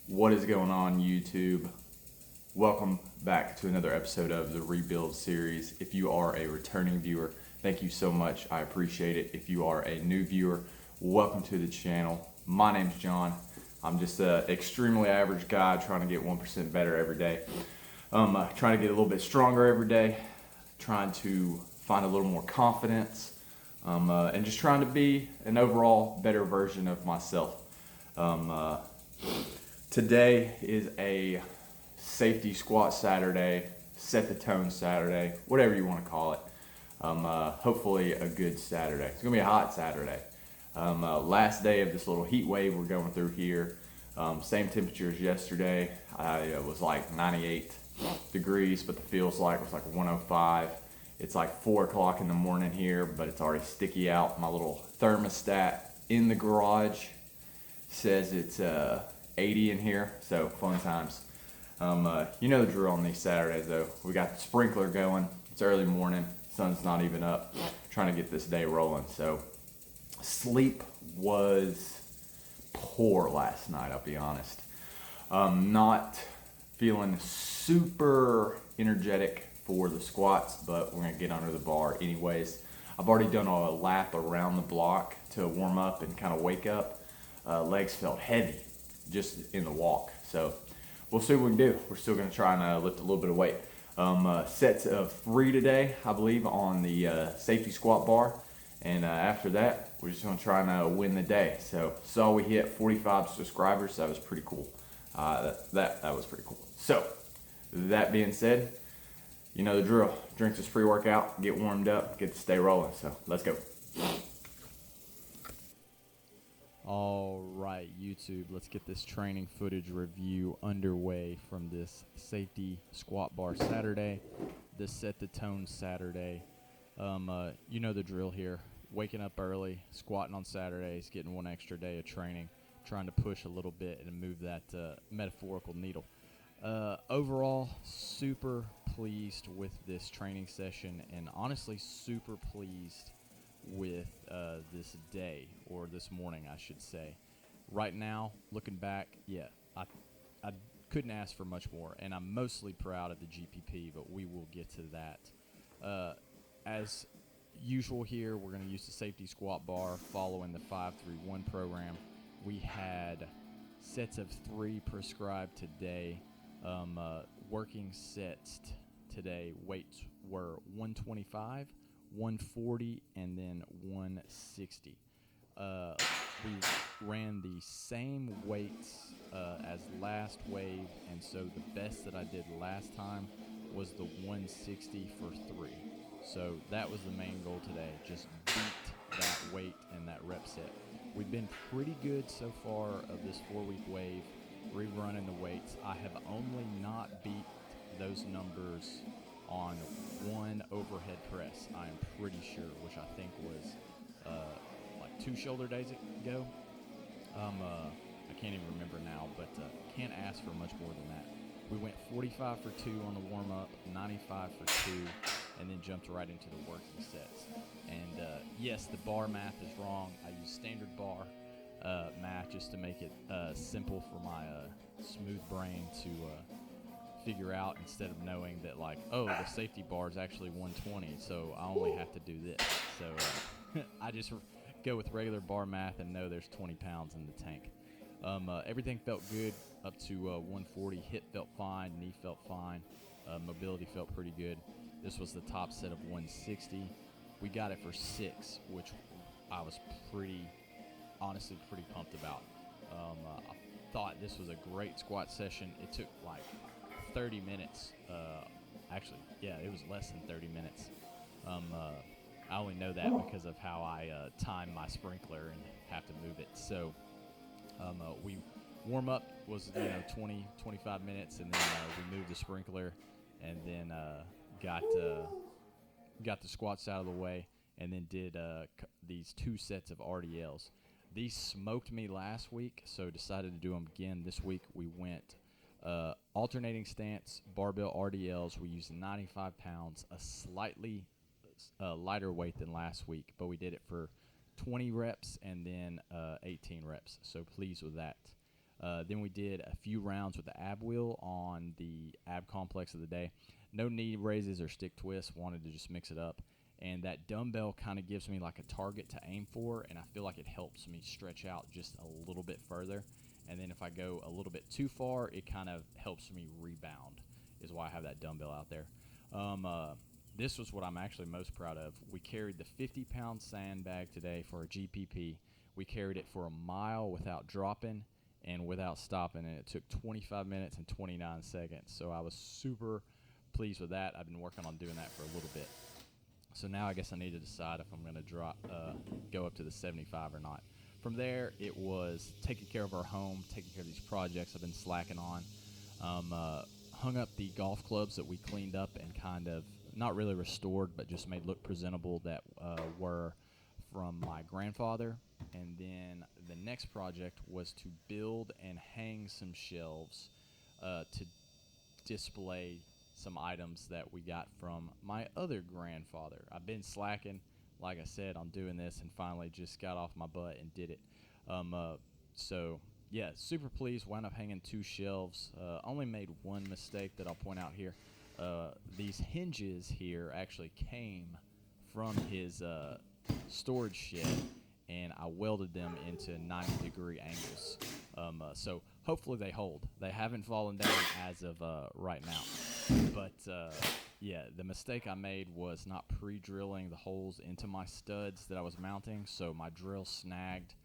What is going on, YouTube? Welcome back to another episode of the Rebuild series. If you are a returning viewer, thank you so much. I appreciate it. If you are a new viewer, welcome to the channel. My name's John. I'm just an extremely average guy trying to get 1% better every day. Trying to get a little bit stronger every day, trying to find a little more confidence, and just trying to be an overall better version of myself. Today is a safety squat Saturday, set the tone Saturday, whatever you want to call it. Hopefully a good Saturday. It's gonna be a hot Saturday. Last day of this little heat wave we're going through here. Same temperature as yesterday. It was like 98 degrees, but the feels like it was like 105. It's like 4 o'clock in the morning here, but it's already sticky out. My little thermostat in the garage says it's 80 in here, so fun times. You know the drill on these Saturdays though. We got the sprinkler going. It's early morning, sun's not even up. Trying to get this day rolling. So sleep was poor last night, I'll be honest. Not feeling super energetic for the squats, but we're gonna get under the bar anyways. I've already done a lap around the block to warm up and kind of wake up. Legs felt heavy just in the walk, so we'll see what we can do. We're still gonna try and lift a little bit of weight. Sets of 3 today, I believe, on the safety squat bar, and after that we're just gonna try and win the day. So saw we hit 45 subscribers. That was pretty cool. That was pretty cool. So that being said, you know the drill. Drink this pre-workout, get warmed up, get to stay rolling. So let's go. All right, YouTube, let's get this training footage review underway from this safety squat bar Saturday, this set the tone Saturday. You know the drill here. Waking up early, squatting on Saturdays, getting one extra day of training, trying to push a little bit and move that metaphorical needle. Overall, super pleased with this training session, and honestly super pleased with this day, or this morning I should say. Right now, looking back, I couldn't ask for much more, and I'm mostly proud of the GPP, but we will get to that. As usual here, we're going to use the safety squat bar following the 5-3-1 program. We had sets of 3 prescribed today. Working sets today, weights were 125, 140, and then 160. We ran the same weights as last wave, and so the best that I did last time was the 160 for 3. So that was the main goal today, just beat that weight and that rep set. We've been pretty good so far of this 4-week wave, rerunning the weights. I have only not beat those numbers on one overhead press, I'm pretty sure, which I think was like 2 shoulder days ago. I can't even remember now, but can't ask for much more than that. We went 45 for 2 on the warm-up, 95 for 2, and then jumped right into the working sets. And yes, the bar math is wrong. I use standard bar math just to make it simple for my smooth brain to figure out, instead of knowing that, like, oh, the safety bar is actually 120, so I only have to do this. So I just go with regular bar math and know there's 20 pounds in the tank. Everything felt good up to 140. Hip felt fine, knee felt fine, mobility felt pretty good. This was the top set of 160. We got it for 6, which I was honestly pretty pumped about. I thought this was a great squat session. It took like 30 minutes. Actually, yeah, it was less than 30 minutes. I only know that because of how I time my sprinkler and have to move it. So we warm up was 20, 25 minutes, and then we moved the sprinkler, and then got the squats out of the way, and then did these 2 sets of RDLs. These smoked me last week, so decided to do them again this week. We went alternating stance, barbell RDLs. We used 95 pounds, a slightly lighter weight than last week, but we did it for 20 reps and then 18 reps. So pleased with that. Then we did a few rounds with the ab wheel on the ab complex of the day. No knee raises or stick twists. Wanted to just mix it up. And that dumbbell kind of gives me like a target to aim for, and I feel like it helps me stretch out just a little bit further. And then if I go a little bit too far, it kind of helps me rebound, is why I have that dumbbell out there. This was what I'm actually most proud of. We carried the 50-pound sandbag today for a GPP. We carried it for a mile without dropping and without stopping, and it took 25 minutes and 29 seconds. So I was super pleased with that. I've been working on doing that for a little bit. So now I guess I need to decide if I'm going to go up to the 75 or not. From there, it was taking care of our home, taking care of these projects I've been slacking on. Hung up the golf clubs that we cleaned up and kind of not really restored, but just made look presentable, that were from my grandfather. And then the next project was to build and hang some shelves to display some items that we got from my other grandfather. I've been slacking, like I said, on doing this, and finally just got off my butt and did it. So yeah, super pleased. Wound up hanging 2 shelves. Only made one mistake that I'll point out here. These hinges here actually came from his storage shed, and I welded them into 90-degree angles. So hopefully they hold. They haven't fallen down as of right now. But yeah, the mistake I made was not pre-drilling the holes into my studs that I was mounting, so my drill snagged,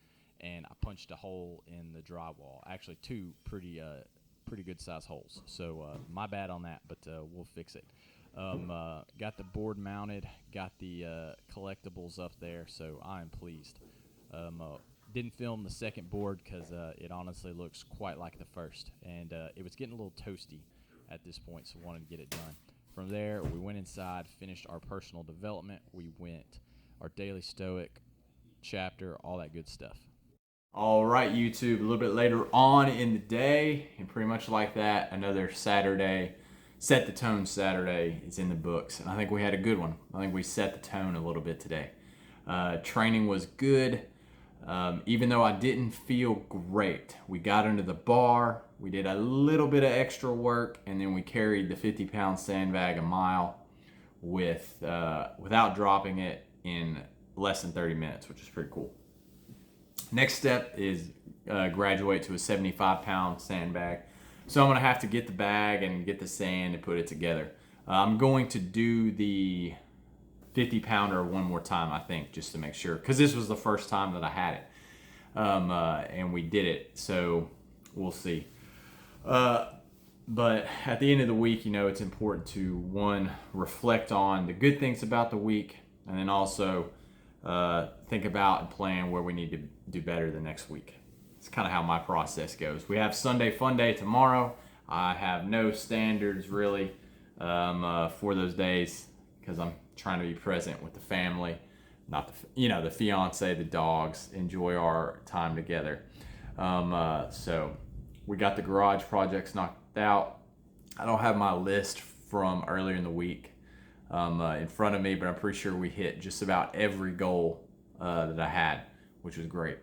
and I punched a hole in the drywall. Actually, 2 pretty good size holes. So my bad on that, but we'll fix it. Got the board mounted, got the collectibles up there, so I am pleased. Didn't film the second board because it honestly looks quite like the first, and it was getting a little toasty at this point, so wanted to get it done. From there, we went inside, finished our personal development. We went our daily stoic chapter, all that good stuff. All right, YouTube, a little bit later on in the day, and pretty much like that, another Saturday, Set the Tone Saturday is in the books. And I think we had a good one. I think we set the tone a little bit today. Training was good. Even though I didn't feel great, we got under the bar, we did a little bit of extra work, and then we carried the 50-pound sandbag a mile without dropping it in less than 30 minutes, which is pretty cool. Next step is graduate to a 75-pound sandbag. So I'm going to have to get the bag and get the sand and put it together. I'm going to do the 50-pounder one more time, I think, just to make sure, because this was the first time that I had it, and we did it, so we'll see. But at the end of the week, it's important to, one, reflect on the good things about the week, and then also think about and plan where we need to do better the next week. It's kind of how my process goes. We have Sunday Fun Day tomorrow. I have no standards really for those days because I'm trying to be present with the family, not the fiance, the dogs, enjoy our time together. So we got the garage projects knocked out. I don't have my list from earlier in the week in front of me, but I'm pretty sure we hit just about every goal that I had, which was great.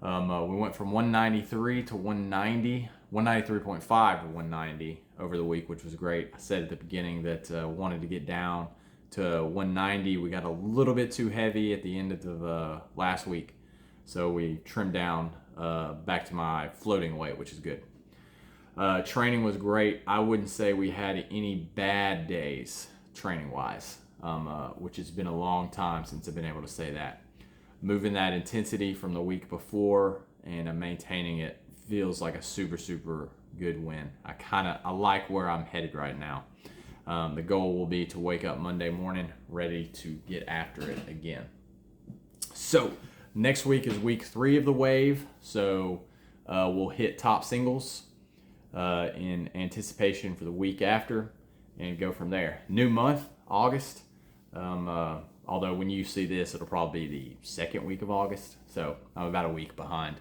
We went from 193 to 190, 193.5 to 190 over the week, which was great. I said at the beginning that wanted to get down to 190. We got a little bit too heavy at the end of the last week, so we trimmed down back to my floating weight, which is good. Training was great. I wouldn't say we had any bad days training wise, which has been a long time since I've been able to say that. Moving that intensity from the week before and maintaining it feels like a super, super good win. I like where I'm headed right now. The goal will be to wake up Monday morning ready to get after it again. So next week is week 3 of the wave. So we'll hit top singles in anticipation for the week after and go from there. New month, August. Although when you see this, it'll probably be the second week of August. So I'm about a week behind.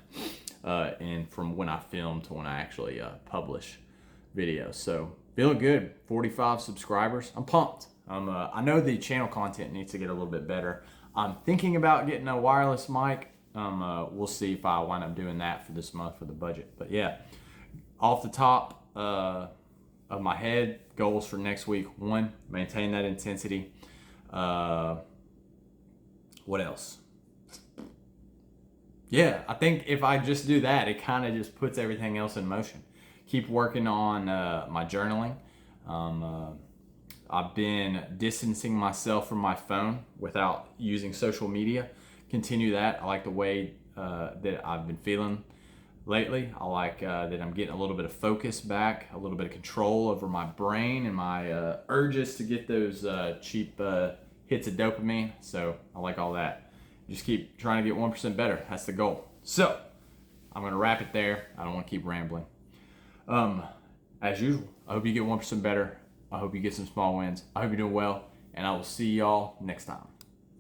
And from when I film to when I actually publish videos. So feeling good. 45 subscribers. I'm pumped. I know the channel content needs to get a little bit better. I'm thinking about getting a wireless mic. We'll see if I wind up doing that for this month for the budget. But yeah, off the top of my head, goals for next week: 1, maintain that intensity. What else? Yeah, I think if I just do that, it kind of just puts everything else in motion. Keep working on my journaling. I've been distancing myself from my phone without using social media. Continue that. I like the way that I've been feeling lately. I like that I'm getting a little bit of focus back, a little bit of control over my brain and my urges to get those cheap hits of dopamine. So I like all that. Just keep trying to get 1% better. That's the goal. So I'm going to wrap it there. I don't want to keep rambling. As usual, I hope you get 1% better. I hope you get some small wins. I hope you're doing well, and I will see y'all next time.